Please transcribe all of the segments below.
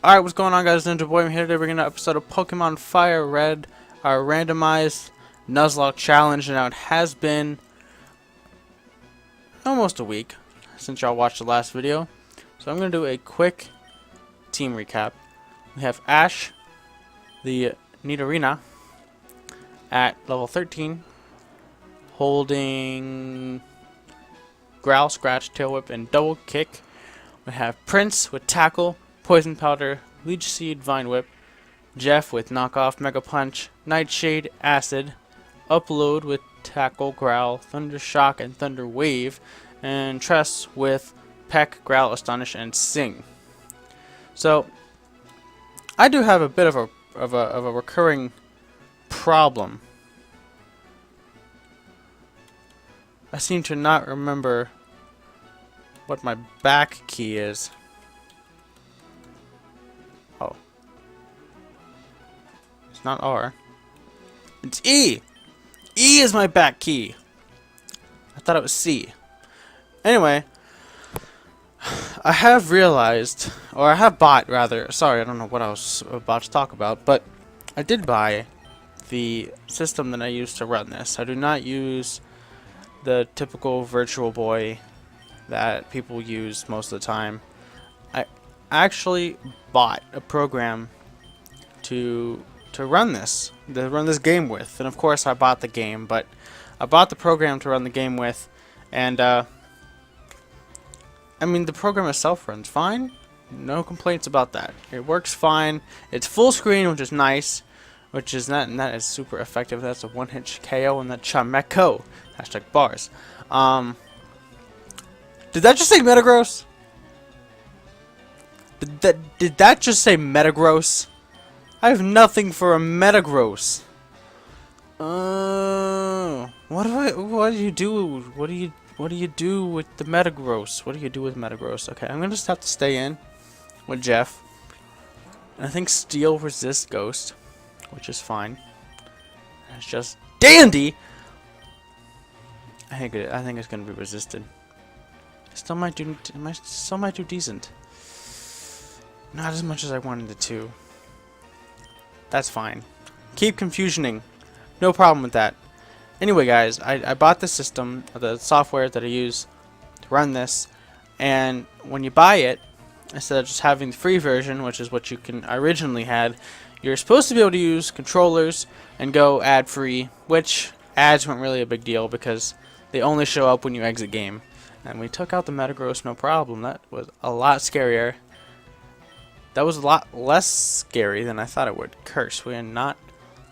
Alright, what's going on, guys? Ninja Boy, I'm here today bringing an episode of Pokemon Fire Red, our randomized Nuzlocke challenge. Now, it has been almost a week since y'all watched the last video, so I'm going to do a quick team recap. We have Ash, the Nidorina, at level 13, holding Growl, Scratch, Tail Whip, and Double Kick. We have Prince with Tackle, Poison Powder, Leech Seed, Vine Whip, Jeff with Knockoff, Mega Punch, Nightshade, Acid, Upload with Tackle, Growl, Thunder Shock, and Thunder Wave, and Tress with Peck, Growl, Astonish, and Sing. So, I do have a bit of a recurring problem. I seem to not remember what my back key is. Oh. It's not R. It's E! E is my back key! I thought it was C. Anyway, I have realized, or I have bought, rather, sorry, I don't know what I was about to talk about, but I did buy the system that I use to run this. I do not use the typical Virtual Boy that people use most of the time. I actually bought a program to run this game with, and of course I bought the game, but I bought the program to run the game with, and I mean, the program itself runs fine, no complaints about that. It works fine. It's full screen, which is nice, and that is super effective. That's a one-hit KO, and that Chameco hashtag bars. Did that just say Metagross? Did that just say Metagross? I have nothing for a Metagross. What do you do? What do you do with the Metagross? What do you do with Metagross? Okay, I'm gonna just have to stay in with Jeff. And I think Steel resists Ghost, which is fine. It's just dandy. I think it's gonna be resisted. Still might do decent. Not as much as I wanted it to. That's fine. Keep confusioning. No problem with that. Anyway, guys, I bought the system, the software that I use to run this, and when you buy it, instead of just having the free version, which is what you originally had, you're supposed to be able to use controllers and go ad-free, which ads weren't really a big deal because they only show up when you exit game. And we took out the Metagross, no problem. That was a lot scarier. That was a lot less scary than I thought it would. Curse. We are not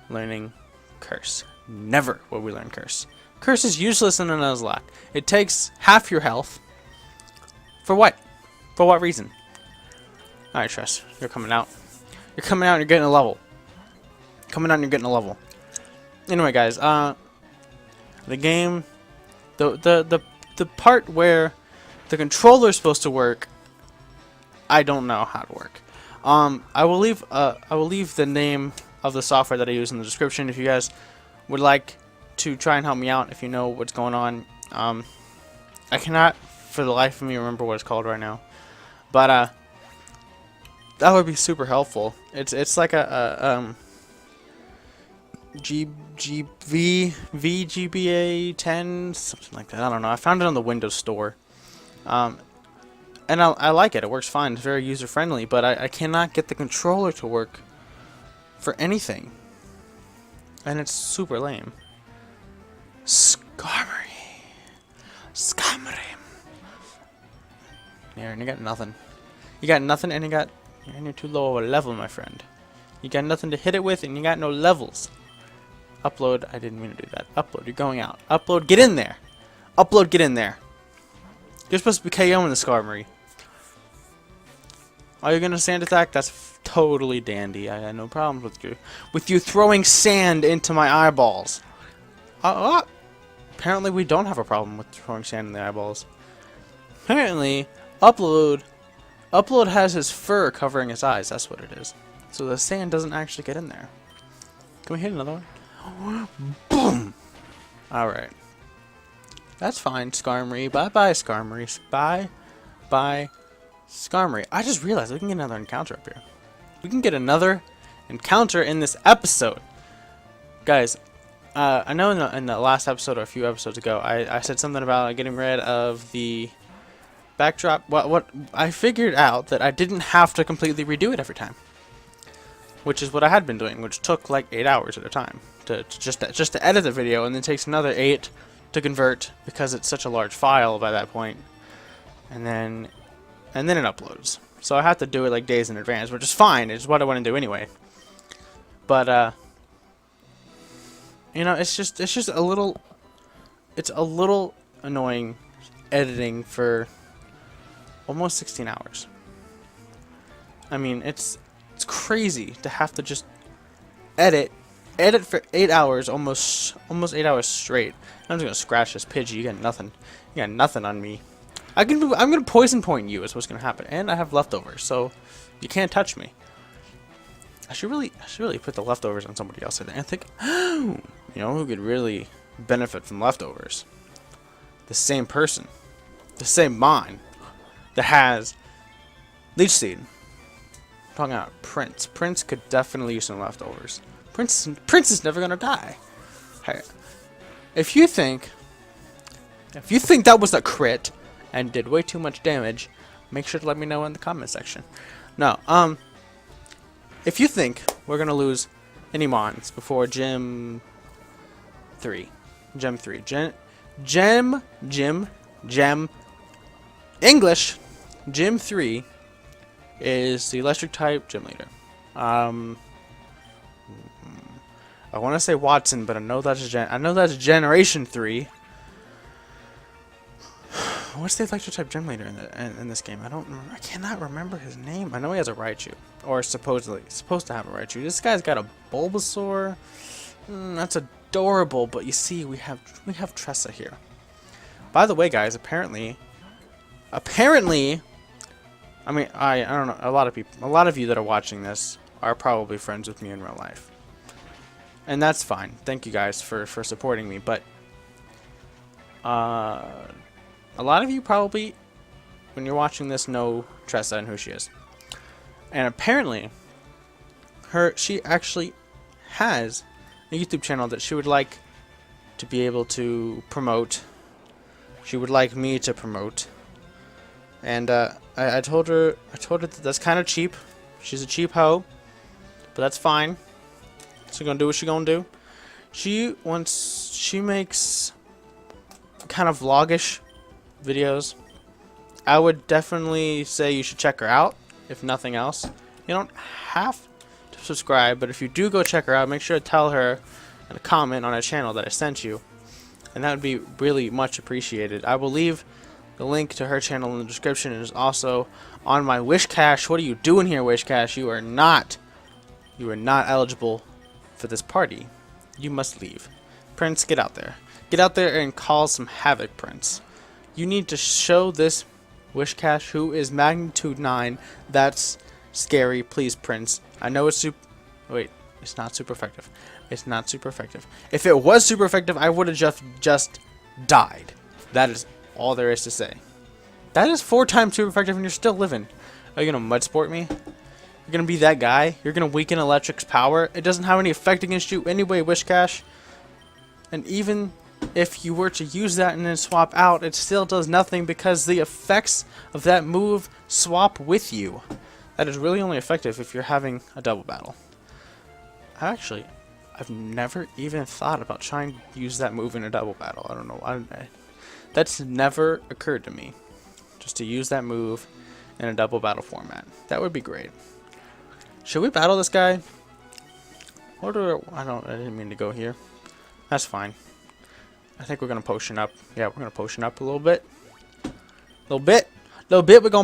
learning Curse. Never will we learn Curse. Curse is useless in a Nuzlocke. It takes half your health. For what? For what reason? Alright, Tress. You're coming out. You're coming out and you're getting a level. Coming out and you're getting a level. Anyway, guys, the game, the part where the controller is supposed to work, I don't know how to work. I will leave the name of the software that I use in the description if you guys would like to try and help me out if you know what's going on. I cannot for the life of me remember what it's called right now, but that would be super helpful. It's like a VGBA 10, something like that. I don't know. I found it on the Windows Store. And I like it. It works fine. It's very user friendly, but I cannot get the controller to work for anything. And it's super lame. Skarmory. Yeah, and you got nothing. You got nothing, and you're too low of a level, my friend. You got nothing to hit it with, and you got no levels. Upload. I didn't mean to do that. Upload. You're going out. Upload. Get in there. Upload. Get in there. You're supposed to be KOing the Skarmory. Are you gonna sand attack? That's totally dandy. I had no problems with you throwing sand into my eyeballs. Apparently we don't have a problem with throwing sand in the eyeballs. Apparently, Upload has his fur covering his eyes. That's what it is. So the sand doesn't actually get in there. Can we hit another one? Boom! Alright. That's fine, Skarmory. Bye-bye, Skarmory. Bye-bye, Skarmory. I just realized we can get another encounter up here. we can get another encounter in this episode. Guys, I know in the last episode or a few episodes ago, I said something about getting rid of the backdrop. What I figured out that I didn't have to completely redo it every time, which is what I had been doing, which took like 8 hours at a time to just to edit the video, and then takes another 8 to convert because it's such a large file by that point, and then it uploads. So I have to do it like days in advance, which is fine. It's what I want to do anyway. But you know, it's just a little annoying editing for almost 16 hours. I mean, it's crazy to have to just edit for 8 hours, almost 8 hours straight. I'm just gonna scratch this Pidgey. You got nothing. You got nothing on me. I'm gonna poison point you is what's gonna happen, and I have leftovers, so you can't touch me. I should really put the leftovers on somebody else. I think, you know, who could really benefit from leftovers? The same person, the same mind that has Leech Seed. I'm talking about Prince. Prince could definitely use some leftovers. Prince is never gonna die. Hey, if you think that was a crit and did way too much damage, make sure to let me know in the comment section. No, if you think we're gonna lose any mons before Gem 3, English, Gym 3 is the electric type gym leader. I want to say Watson, but I know that's Generation 3. What's the electric type gym leader in this game? I cannot remember his name. I know he has a Raichu, or supposed to have a Raichu. This guy's got a Bulbasaur. That's adorable, but you see, we have Tressa here. By the way, guys, apparently, I mean, I don't know. A lot of you that are watching this are probably friends with me in real life, and that's fine. Thank you guys for supporting me. But a lot of you probably, when you're watching this, know Tressa and who she is. And apparently, she actually has a YouTube channel that she would like to be able to promote. She would like me to promote. And I told her that that's kind of cheap. She's a cheap hoe, but that's fine. She's gonna do what she's gonna do. She makes kind of vlogish videos. I would definitely say you should check her out, if nothing else. You don't have to subscribe, but if you do go check her out, make sure to tell her in a comment on her channel that I sent you, and that would be really much appreciated. I will leave the link to her channel in the description, and is also on my Wish Cash. What are you doing here, Wish Cash? You are not eligible for this party. You must leave. Prince, get out there. Get out there and cause some havoc, Prince. You need to show this Wish Cash who is magnitude 9. That's scary. Please, Prince. I know it's wait, it's not super effective. It's not super effective. If it was super effective, I would have just died. That is all there is to say. That is 4 times super effective and you're still living. Are you gonna mud sport me? You're gonna be that guy? You're gonna weaken Electric's power? It doesn't have any effect against you anyway, Wish Cash. And even if you were to use that and then swap out, it still does nothing because the effects of that move swap with you. That is really only effective if you're having a double battle. I've never even thought about trying to use that move in a double battle. I don't know. That's never occurred to me. Just to use that move in a double battle format. That would be great. Should we battle this guy? I didn't mean to go here. That's fine. I think we're gonna potion up. Yeah, we're gonna potion up a little bit. We're gonna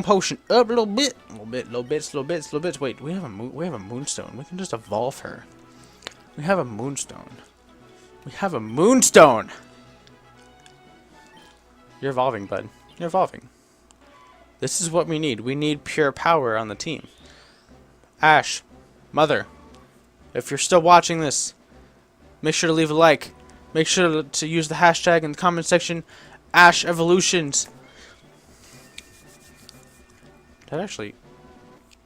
potion up a little bit. Little bits. Wait, we have a moonstone. We can just evolve her. We have a moonstone. You're evolving, bud. You're evolving. This is what we need. We need pure power on the team. Ash, Mother, if you're still watching this, make sure to leave a like. Make sure to use the hashtag in the comment section, Ash Evolutions. Did I actually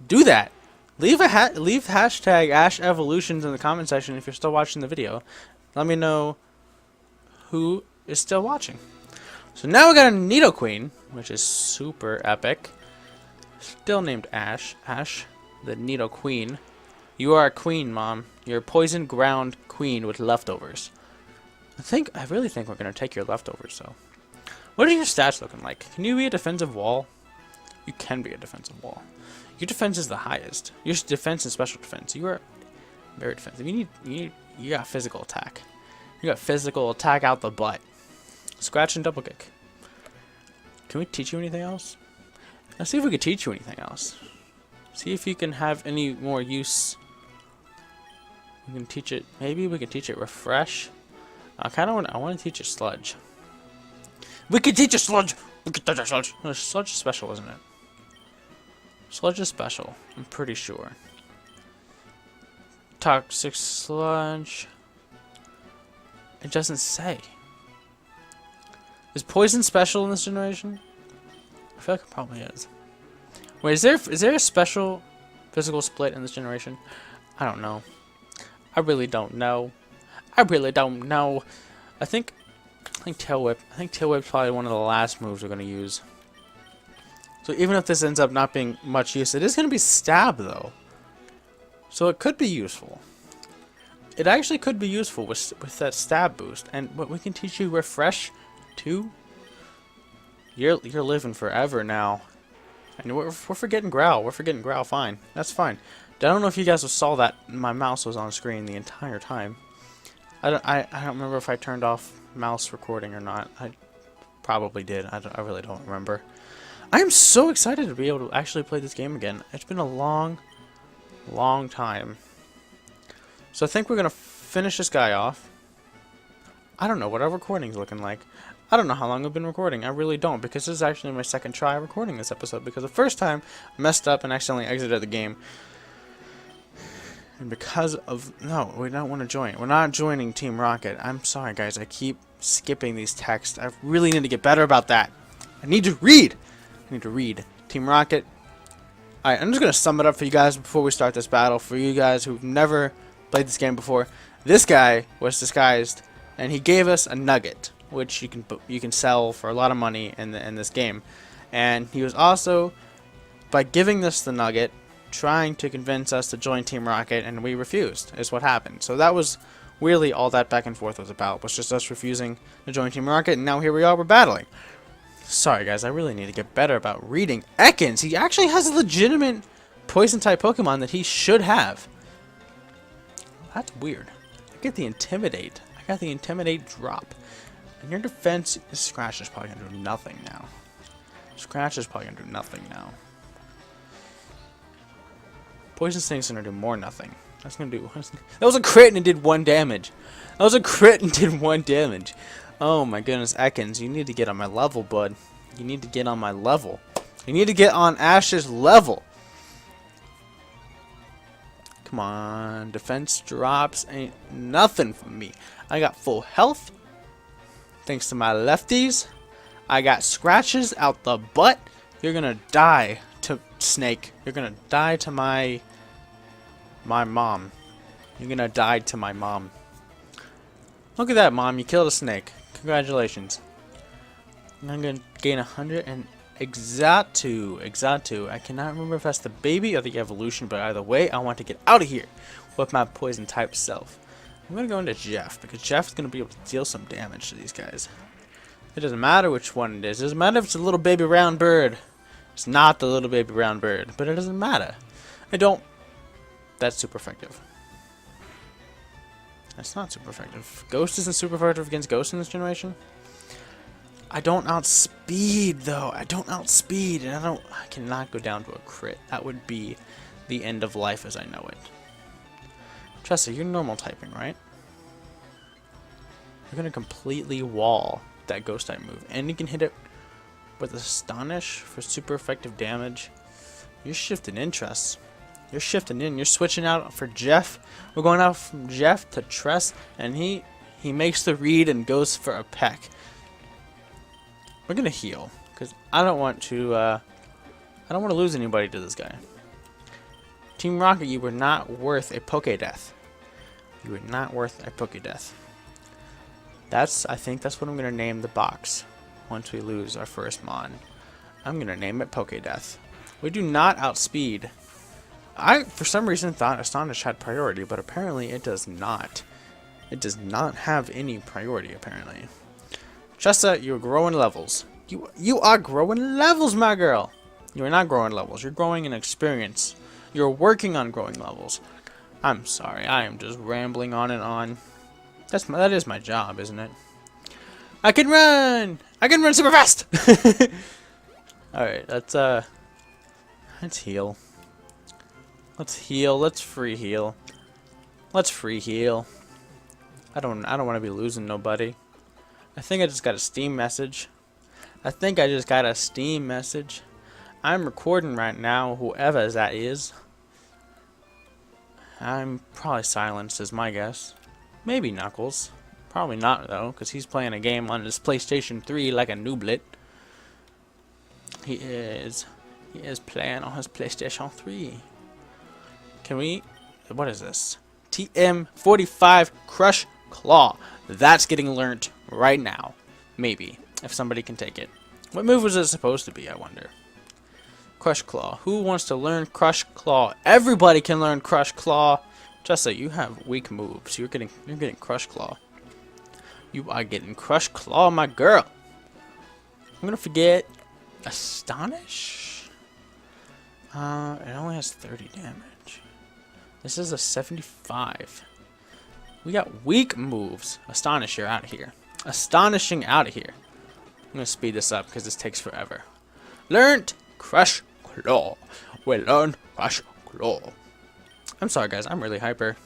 do that? Leave hashtag Ash Evolutions in the comment section if you're still watching the video. Let me know who is still watching. So now we got a Nidoqueen, which is super epic. Still named Ash. Ash, the Nidoqueen. You are a queen, Mom. You're a poison ground queen with leftovers. I really think we're gonna take your leftovers though. What are your stats looking like? Can you be a defensive wall? You can be a defensive wall. Your defense is the highest. Your defense and special defense. You are very defensive. You got physical attack. You got physical attack out the butt. Scratch and double kick. Can we teach you anything else? Let's see if we can teach you anything else. See if you can have any more use. We can teach it. Maybe we can teach it refresh. I want to teach it sludge. We can teach it sludge. We can teach it sludge. No, sludge is special, isn't it? Sludge is special. I'm pretty sure. Toxic sludge. It doesn't say. Is poison special in this generation? I feel like it probably is. Wait, is there a special physical split in this generation? I don't know. I really don't know. I really don't know. I think Tail Whip. I think Tail Whip's probably one of the last moves we're gonna use. So even if this ends up not being much use, it is gonna be Stab though. So it could be useful. It actually could be useful with that Stab boost, and what we can teach you Refresh too. You're living forever now, and we're forgetting Growl. We're forgetting Growl. Fine, that's fine. I don't know if you guys saw that my mouse was on screen the entire time. I don't remember if I turned off mouse recording or not. I probably did. I really don't remember. I am so excited to be able to actually play this game again. It's been a long time. So I think we're gonna finish this guy off. I don't know what our recording's looking like. I don't know how long I've been recording. I really don't, because this is actually my second try recording this episode, because the first time I messed up and accidentally exited the game. And because of... No, we don't want to join. We're not joining Team Rocket. I'm sorry, guys. I keep skipping these texts. I really need to get better about that. I need to read. Team Rocket. Alright, I'm just going to sum it up for you guys before we start this battle. For you guys who've never played this game before. This guy was disguised, and he gave us a nugget, which you can sell for a lot of money in this game. And he was also, by giving us the nugget, trying to convince us to join Team Rocket, and we refused, is what happened. So that was really all that back and forth was about, was just us refusing to join Team Rocket, and now here we are, we're battling. Sorry guys, I really need to get better about reading. Ekans, he actually has a legitimate poison-type Pokemon that he should have. That's weird. I get the Intimidate. I got the Intimidate drop. And your defense, Scratch is probably going to do nothing now. Scratch is probably going to do nothing now. Poison Sting's gonna do more nothing. That's gonna do. That was a crit and it did 1 damage. That was a crit and did 1 damage. Oh my goodness, Ekans, you need to get on my level, bud. You need to get on my level. You need to get on Ash's level. Come on, defense drops ain't nothing for me. I got full health, thanks to my lefties. I got scratches out the butt. You're gonna die to Snake. You're gonna die to my mom. You're gonna die to my mom. Look at that, Mom. You killed a snake. Congratulations. And I'm gonna gain 100 and Exatu. I cannot remember if that's the baby or the evolution, but either way, I want to get out of here with my poison type self. I'm gonna go into Jeff, because Jeff's gonna be able to deal some damage to these guys. It doesn't matter which one it is. It doesn't matter if it's a little baby round bird. It's not the little baby brown bird, but it doesn't matter. That's super effective. That's not super effective. Ghost isn't super effective against Ghost in this generation. I don't outspeed though. I don't outspeed, and I cannot go down to a crit. That would be the end of life as I know it. Tressa, you're normal typing, right? You're gonna completely wall that Ghost type move, and you can hit it with Astonish for super effective damage. You're shifting interests. You're shifting in. You're switching out for Jeff. We're going out from Jeff to Tress, and he makes the read and goes for a peck. We're gonna heal because I don't want to lose anybody to this guy. Team Rocket, you were not worth a Pokédeath. You were not worth a Pokédeath. I think that's what I'm going to name the box once we lose our first Mon. I'm going to name it Pokédeath. We do not outspeed. I, for some reason, thought Astonish had priority, but apparently it does not. It does not have any priority, apparently. Tressa, you're growing levels. You are growing levels, my girl. You are not growing levels. You're growing in experience. You're working on growing levels. I'm sorry. I am just rambling on and on. That is my job, isn't it? I can run! I can run super fast! Alright, let's heal. Let's heal. Let's free heal. Let's free heal. I don't want to be losing nobody. I think I just got a Steam message. I'm recording right now, whoever that is. I'm probably silenced is my guess. Maybe Knuckles. Probably not though, because he's playing a game on his PlayStation 3 like a nooblet. He is playing on his PlayStation 3. Can we... What is this? TM45 Crush Claw. That's getting learnt right now. Maybe. If somebody can take it. What move was it supposed to be, I wonder? Crush Claw. Who wants to learn Crush Claw? Everybody can learn Crush Claw. Tressa, you have weak moves. You're getting Crush Claw. You are getting Crush Claw, my girl. I'm gonna forget Astonish. It only has 30 damage. This is a 75. We got weak moves. Astonish, you're out of here. Astonishing out of here. I'm gonna speed this up because this takes forever. Learned Crush Claw. We learned Crush Claw. I'm sorry, guys. I'm really hyper.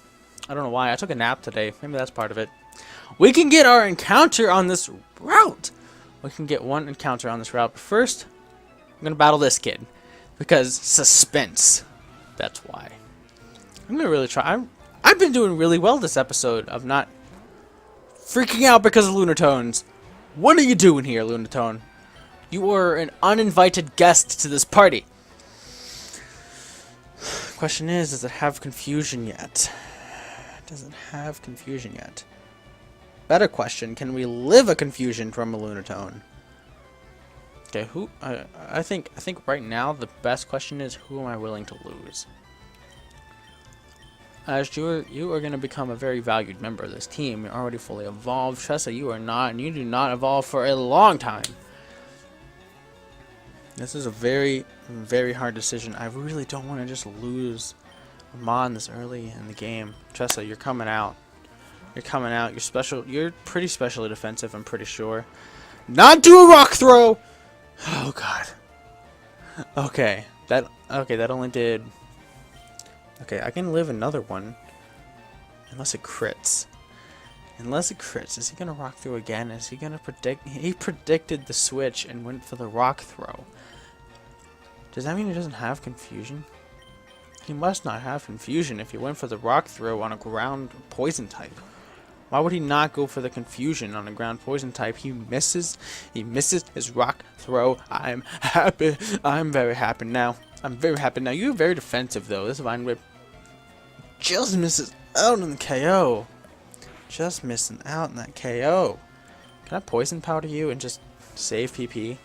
I don't know why. I took a nap today. Maybe that's part of it. We can get our encounter on this route. We can get one encounter on this route. But first, I'm going to battle this kid. Because suspense. That's why. I'm going to really try. I've been doing really well this episode of not freaking out because of Lunatones. What are you doing here, Lunatone? You are an uninvited guest to this party. Question is, does it have confusion yet? Does it have confusion yet? Better question, can we live a confusion from a Lunatone? Okay, I think right now the best question is, who am I willing to lose? As you are going to become a very valued member of this team. You're already fully evolved. Tressa, you are not, and you do not evolve for a long time. This is a very, very hard decision. I really don't want to just lose Mon this early in the game. Tressa, you're coming out. You're coming out. You're special. You're pretty specially defensive, I'm pretty sure. Not do a rock throw! Oh, God. Okay. That only did... Okay, I can live another one. Unless it crits. Unless it crits. Is he going to rock through again? Is he going to predict... He predicted the switch and went for the rock throw. Does that mean he doesn't have confusion? He must not have confusion if he went for the rock throw on a ground poison type. Why would he not go for the confusion on a ground poison type? He misses his rock throw. I'm happy. I'm very happy now. I'm very happy now. You're very defensive though. This Vine Whip just misses out on the KO. Just missing out on that KO. Can I poison powder you and just save PP?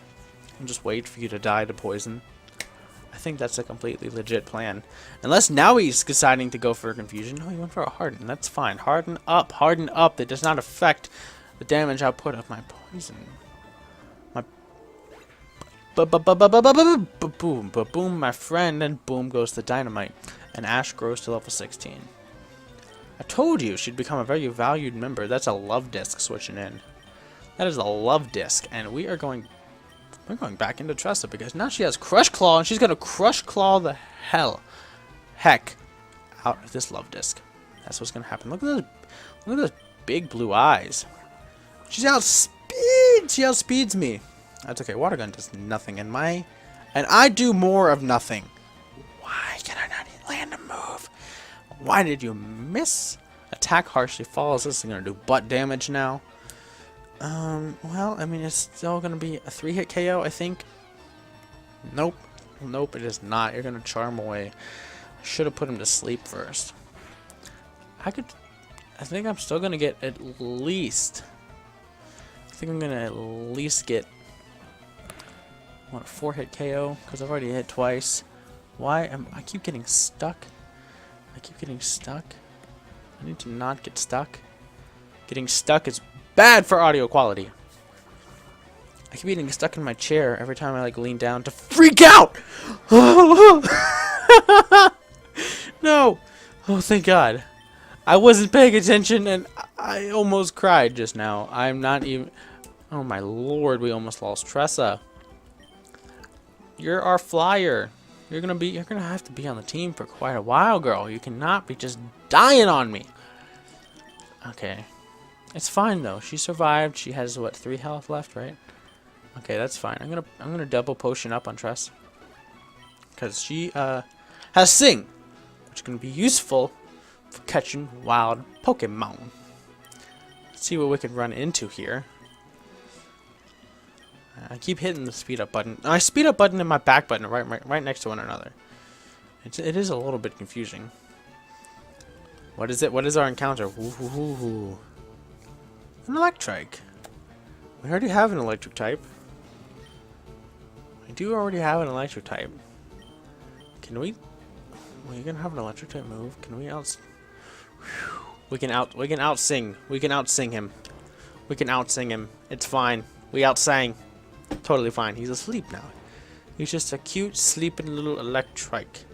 And just wait for you to die to poison? I think that's a completely legit plan. Unless now he's deciding to go for a confusion. No, he went for a harden. That's fine. Harden up. Harden up. That does not affect the damage output of my poison. My boom, boom, my friend, and boom goes the dynamite. And Ash grows to level 16. I told you she'd become a very valued member. That's a love disc switching in. That is a love disc, and we're going back into Tressa because now she has Crush Claw, and she's gonna Crush Claw the heck out of this love disc. That's what's gonna happen. Look at those big blue eyes. She outspeeds me. That's okay. Water gun does nothing, and I do more of nothing. Why can I not land a move? Why did you miss? Attack harshly falls. This is gonna do butt damage now. Well, I mean, it's still gonna be a 3-hit KO, I think. Nope. Nope, it is not. You're gonna charm away. Should have put him to sleep first. I think I'm still gonna get at least. I think I'm gonna at least get. What, a 4-hit KO? Because I've already hit twice. Why am I keep getting stuck? I keep getting stuck. I need to not get stuck. Getting stuck is bad for audio quality. I keep getting stuck in my chair every time I like lean down to freak out. No. Oh, thank God. I wasn't paying attention and I almost cried just now. I'm not even. Oh my Lord, we almost lost Tressa. You're our flyer. You're gonna have to be on the team for quite a while, girl. You cannot be just dying on me. Okay. It's fine though. She survived. She has what, 3 health left, right? Okay, that's fine. I'm gonna double potion up on Tress. Cause she has Sing, which is gonna be useful for catching wild Pokemon. Let's see what we can run into here. I keep hitting the speed up button. My speed up button and my back button are right next to one another. It is a little bit confusing. What is it? What is our encounter? Ooh. An Electrike. We already have an electric type. We do already have an electric type. Can we? Well, you're gonna have an electric type move. Can we out? We can outsing. We can outsing him. We can outsing him. It's fine. We outsang. Totally fine. He's asleep now. He's just a cute, sleeping little Electrike.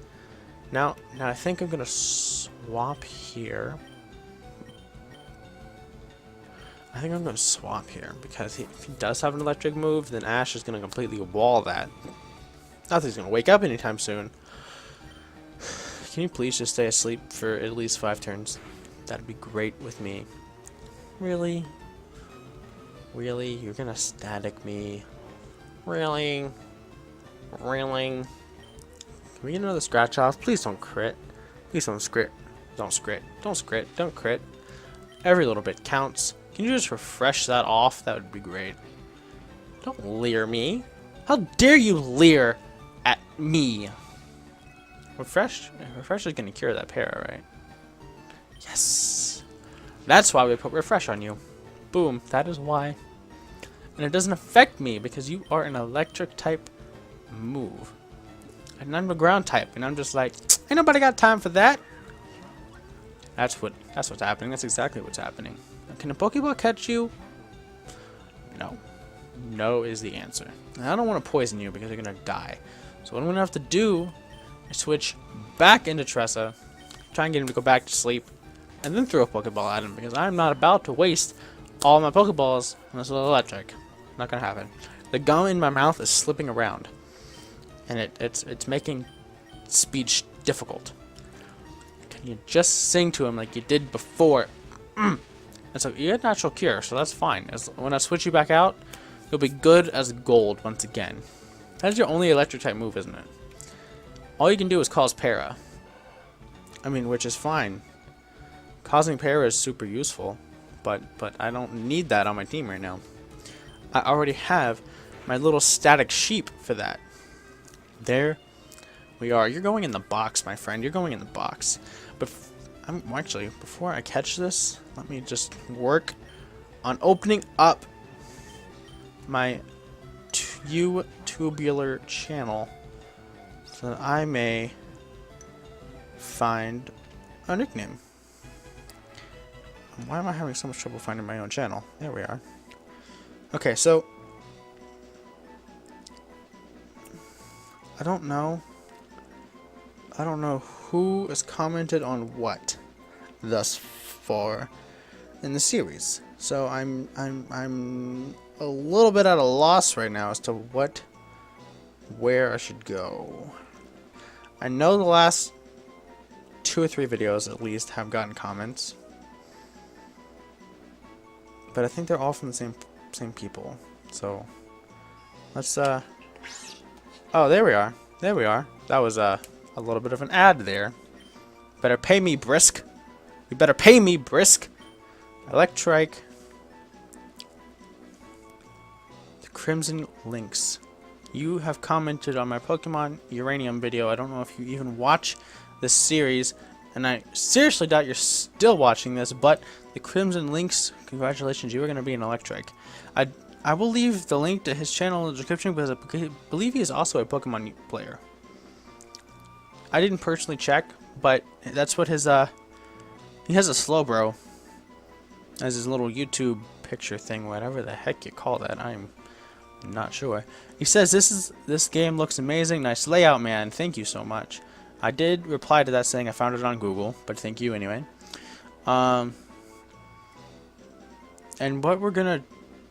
Now I think I'm gonna swap here. I think I'm gonna swap here because if he does have an electric move, then Ash is gonna completely wall that. Not that he's gonna wake up anytime soon. Can you please just stay asleep for at least 5 turns? That'd be great with me. Really? Really? You're gonna static me? Really? Really? Can we get another scratch off? Please don't crit. Please don't crit. Don't crit. Don't crit. Don't crit. Every little bit counts. Can you just refresh that off? That would be great. Don't leer me. How dare you leer at me? Refresh is gonna cure that para, right? Yes. That's why we put refresh on you. Boom. That is why. And it doesn't affect me because you are an electric type move. And I'm a ground type, and I'm just like, ain't nobody got time for that. That's what's happening. That's exactly what's happening. Can a Pokeball catch you? No. No is the answer. And I don't want to poison you because you're gonna die. So what I'm gonna have to do is switch back into Tressa, try and get him to go back to sleep, and then throw a Pokeball at him because I'm not about to waste all my Pokeballs on this little Electric. Not gonna happen. The gum in my mouth is slipping around, and it's making speech difficult. Can you just sing to him like you did before? And so you had natural cure, so that's fine. When I switch you back out, you'll be good as gold once again. That's your only electric type move, isn't it? All you can do is cause para. I mean, which is fine. Causing para is super useful, but I don't need that on my team right now. I already have my little static sheep for that. There we are. You're going in the box, my friend. You're going in the box. But actually, before I catch this, let me just work on opening up my tubular channel so that I may find a nickname. Why am I having so much trouble finding my own channel? There we are. Okay, so I don't know who has commented on what thus far in the series. So I'm a little bit at a loss right now as to where I should go. I know the last 2 or 3 videos at least have gotten comments, but I think they're all from the same people. So let's oh, there we are. There we are. That was a little bit of an ad there. Better pay me, Brisk. You better pay me, Brisk. Electrike. The Crimson Lynx. You have commented on my Pokemon Uranium video. I don't know if you even watch this series, and I seriously doubt you're still watching this, but the Crimson Links, congratulations, you are going to be an Electric. I will leave the link to his channel in the description because I believe he is also a Pokemon player. I didn't personally check, but that's what his, he has a Slowbro as his little YouTube picture thing, whatever the heck you call that, I'm not sure. He says, this game looks amazing, nice layout, man, thank you so much. I did reply to that saying I found it on Google, but thank you anyway. And what we're gonna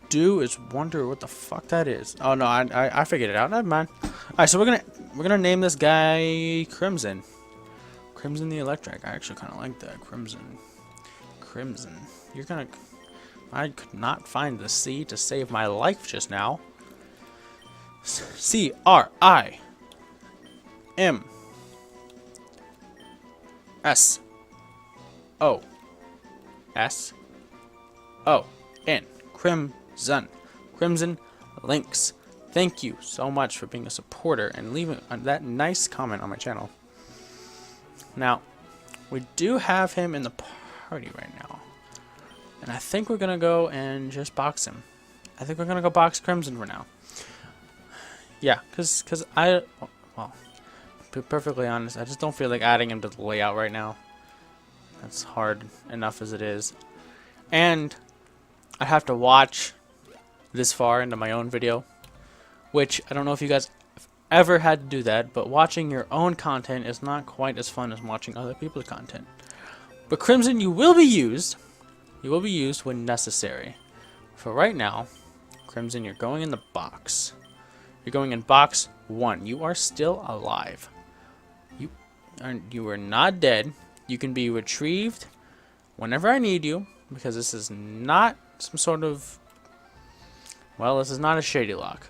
do is wonder what the fuck that is. Oh no, I figured it out. Never mind. All right, so we're gonna name this guy Crimson. Crimson the Electric. I actually kind of like that. Crimson. You're gonna. I could not find the C to save my life just now. C-R-I-M-S-O-S-O-N. Crimson Links. Thank you so much for being a supporter and leaving that nice comment on my channel. Now, we do have him in the party right now. And I think we're going to go and just box him. I think we're going to go box Crimson for now. Yeah, because well, to be perfectly honest, I just don't feel like adding him to the layout right now. That's hard enough as it is. And I have to watch this far into my own video, which I don't know if you guys ever had to do that, but watching your own content is not quite as fun as watching other people's content. But Crimson, you will be used when necessary. For right now, Crimson, you're going in the box. You're going in box 1. You are still alive. You are not dead. You can be retrieved whenever I need you, because this is not some sort of, well, this is not a Shady Lock,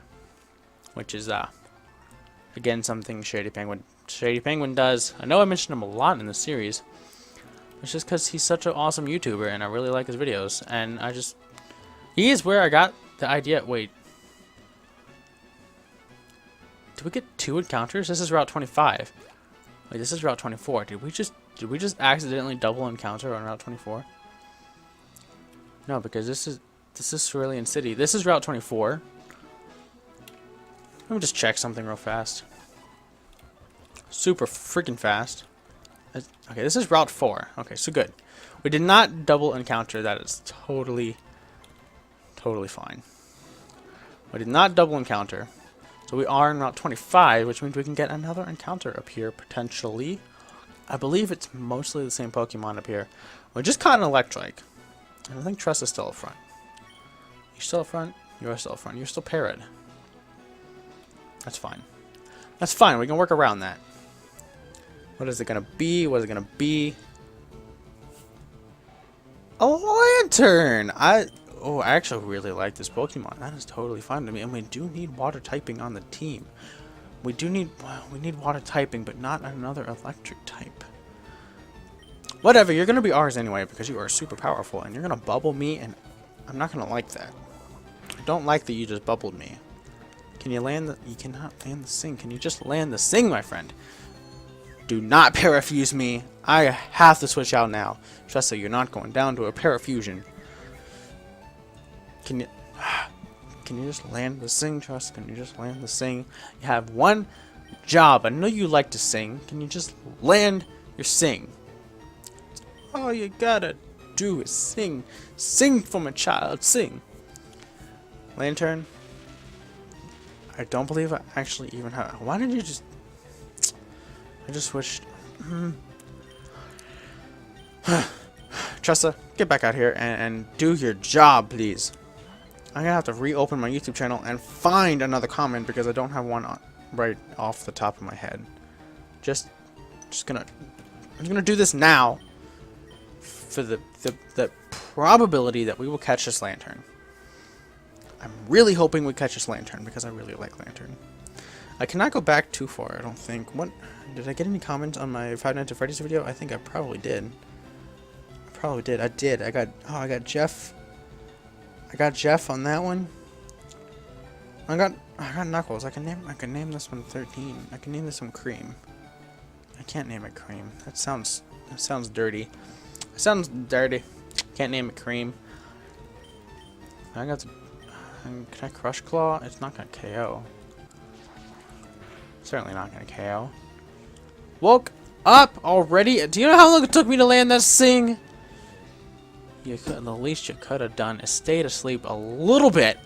which is again something Shady Penguin does. I know I mentioned him a lot in the series. It's just because he's such an awesome YouTuber and I really like his videos, and he is where I got the idea. Wait, did we get 2 encounters? This is Route 25. Wait, this is Route 24. Did we just accidentally double encounter on Route 24? No, because this is Cerulean City. This is Route 24. Let me just check something real fast. Super freaking fast. Okay, this is Route 4. Okay, so good. We did not double encounter. That is totally fine. We did not double encounter. So we are in Route 25, which means we can get another encounter up here, potentially. I believe it's mostly the same Pokemon up here. We just caught an Electric. And I think Tress is still up front. You're still up front? You're still up front. You're still Parrot. That's fine. That's fine. We can work around that. What is it going to be? What is it going to be? A Lantern! I actually really like this Pokemon. That is totally fine to me. And we do need water typing on the team. We need water typing, but not another electric type. Whatever, you're going to be ours anyway because you are super powerful. And you're going to bubble me, and I'm not going to like that. I don't like that you just bubbled me. Can you land the... You cannot land the Sing. Can you just land the Sing, my friend? Do not parafuse me. I have to switch out now. Just so you're not going down to a parafusion. Can you just land the Sing, Trust? Can you just land the Sing? You have one job. I know you like to sing. Can you just land your Sing? All you gotta do is sing. Sing for my child. Sing. Lantern. I don't believe I actually even have... Why did you just... I just switched... Tressa, get back out here and do your job, please. I'm gonna have to reopen my YouTube channel and find another comment because I don't have one right off the top of my head. I'm just gonna do this now for the probability that we will catch this Lantern. I'm really hoping we catch this Lantern because I really like Lantern. I cannot go back too far, I don't think. What did I get any comments on my Five Nights at Freddy's video? I think I probably did. I did. I got Jeff. I got Jeff on that one. I got Knuckles. I can name this one 13. I can name this one Cream. I can't name it cream. That sounds dirty. It sounds dirty. Can't name it cream. I got to. Can I crush claw? It's not gonna KO. Certainly not gonna KO. Woke up already? Do you know how long it took me to land that thing? You could, the least you could have done is stayed asleep a little bit.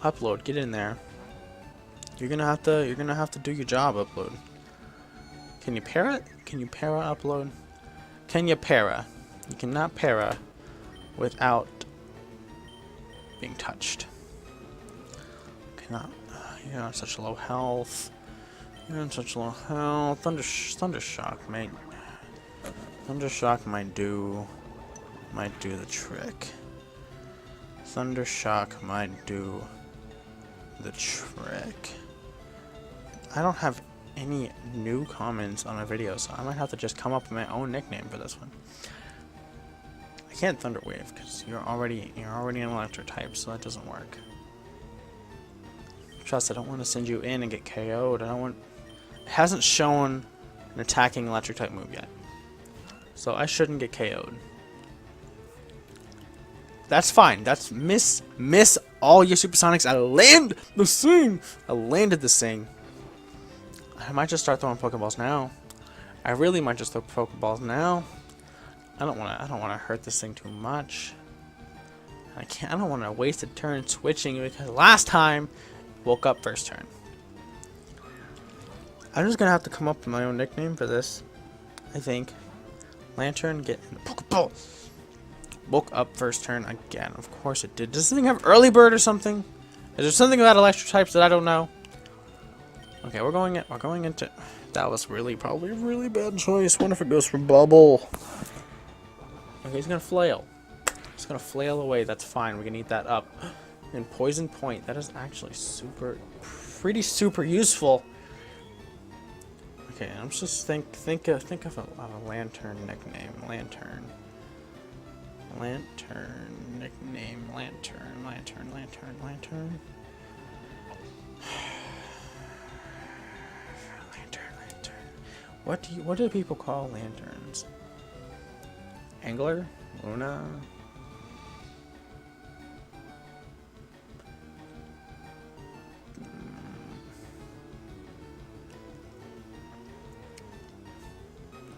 Upload, get in there. You're gonna have to do your job, Upload. Can you para? Can you para Upload? Can you para? You cannot para without being touched. Cannot. You're on such low health. You're on such low health. Thundershock might. Thundershock might do the trick. Thundershock might do the trick. I don't have any new comments on my video, so I might have to just come up with my own nickname for this one. I can't Thunder Wave because you're already an electric type, so that doesn't work. Trust, I don't want to send you in and get KO'd. It hasn't shown an attacking electric type move yet, so I shouldn't get KO'd. That's fine. That's miss all your supersonics. I landed the thing. I might just start throwing Pokeballs now. I really might just throw Pokeballs now. I don't wanna hurt this thing too much. I don't wanna waste a turn switching because last time woke up first turn. I'm just gonna have to come up with my own nickname for this. I think. Lantern, get in the Pokeball. Woke up first turn again. Of course it did. Does this thing have early bird or something? Is there something about electric types that I don't know? Okay, we're going into. That was probably a really bad choice. What if it goes for bubble? Okay, he's gonna flail. He's gonna flail away. That's fine. We can eat that up. And poison point. That is actually pretty super useful. Okay, I'm just think of a lantern nickname. Lantern nickname. Lantern. What do people call lanterns? Angler? Luna?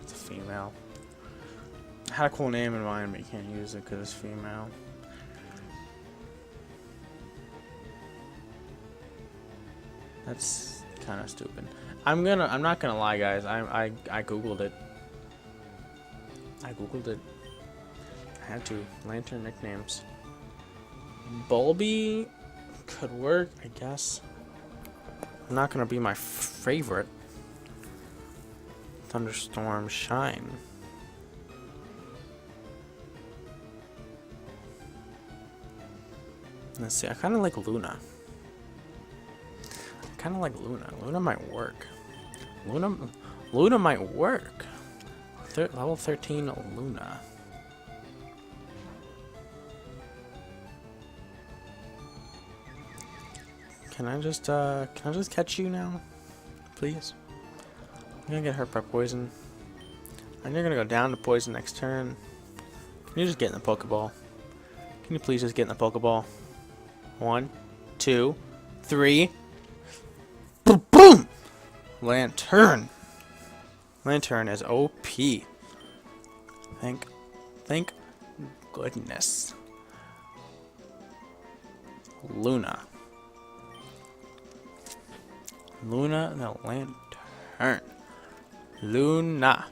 It's a female. I had a cool name in mind, but you can't use it because it's female. That's kind of stupid. I'm not gonna lie, guys. I googled it. I had to. Lantern nicknames. Bulby could work, I guess. Not gonna be my favorite. Thunderstorm, Shine. Let's see. I kind of like Luna. Luna might work. Luna might work. Level 13 Luna. Can I just catch you now? Please? I'm gonna get hurt by poison. And you're gonna go down to poison next turn. Can you just get in the Pokeball? Can you please just get in the Pokeball? 1, 2, 3. Boom! Boom! Lantern is OP. Thank goodness. Luna the lantern. Luna.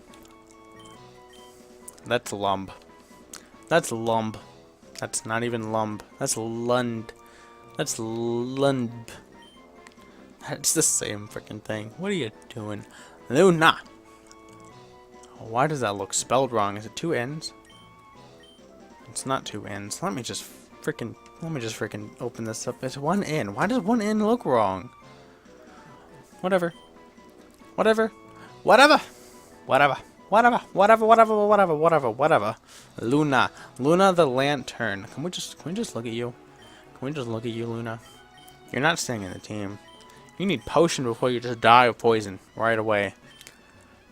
That's Lumb. That's Lumb. That's not even Lumb. That's Lund. That's Lund. It's the same freaking thing. What are you doing? Luna. Why does that look spelled wrong? Is it 2 N's? It's not 2 N's. Let me just freaking open this up. It's 1 N. Why does 1 N look wrong? Whatever. Luna the lantern. Can we just look at you? Luna? You're not staying in the team. You need potion before you just die of poison right away.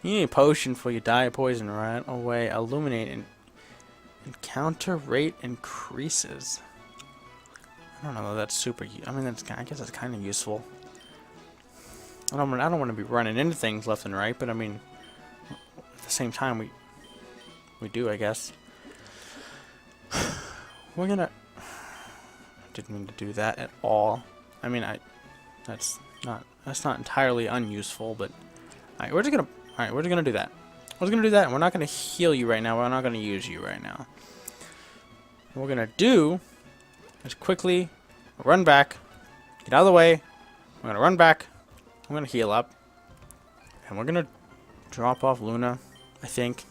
You need potion before you die of poison right away. Illuminate and encounter rate increases. I don't know. That's super. I mean, I guess that's kind of useful. I don't want to be running into things left and right, but I mean, at the same time, we do, I guess. We're gonna. Didn't mean to do that at all. I mean, that's not entirely unuseful, but we're just gonna do that. We're just gonna do that, and we're not gonna heal you right now. We're not gonna use you right now. What we're gonna do is quickly run back, get out of the way. We're gonna run back. I'm gonna heal up, and we're gonna drop off Luna, I think,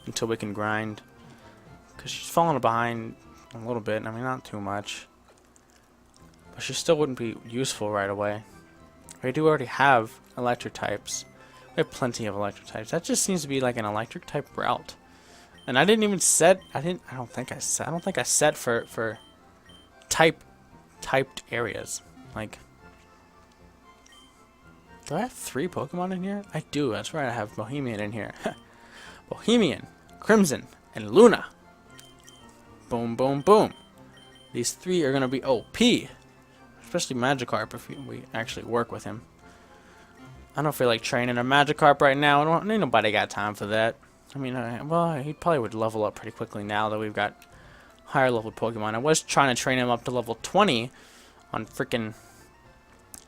until we can grind, because she's falling behind a little bit. I mean, not too much, but she still wouldn't be useful right away. We do already have electric types. We have plenty of electric types. That just seems to be like an electric type route, and I didn't even set. I don't think I set for typed areas. Like, do I have 3 Pokemon in here? I do. That's right. I have Bohemian in here. Bohemian, Crimson, and Luna. Boom, boom, boom. These 3 are gonna be OP, especially Magikarp if we actually work with him. I don't feel like training a Magikarp right now. Ain't nobody got time for that. I mean, well, he probably would level up pretty quickly now that we've got higher level Pokemon. I was trying to train him up to level 20 on freaking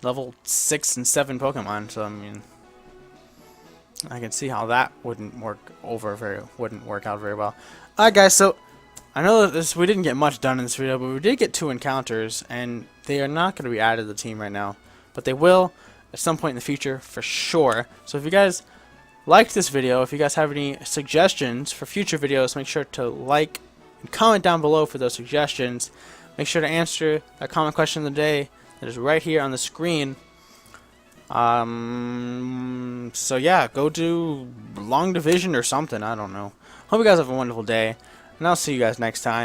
level 6 and 7 Pokemon, so I mean, I can see how that wouldn't work out very well. Alright guys, so I know that we didn't get much done in this video, but we did get 2 encounters, and they are not going to be added to the team right now, but they will at some point in the future for sure. So if you guys liked this video, if you guys have any suggestions for future videos, make sure to like and comment down below for those suggestions. Make sure to answer that comment question of the day that is right here on the screen. So yeah, go do long division or something. I don't know. Hope you guys have a wonderful day, and I'll see you guys next time.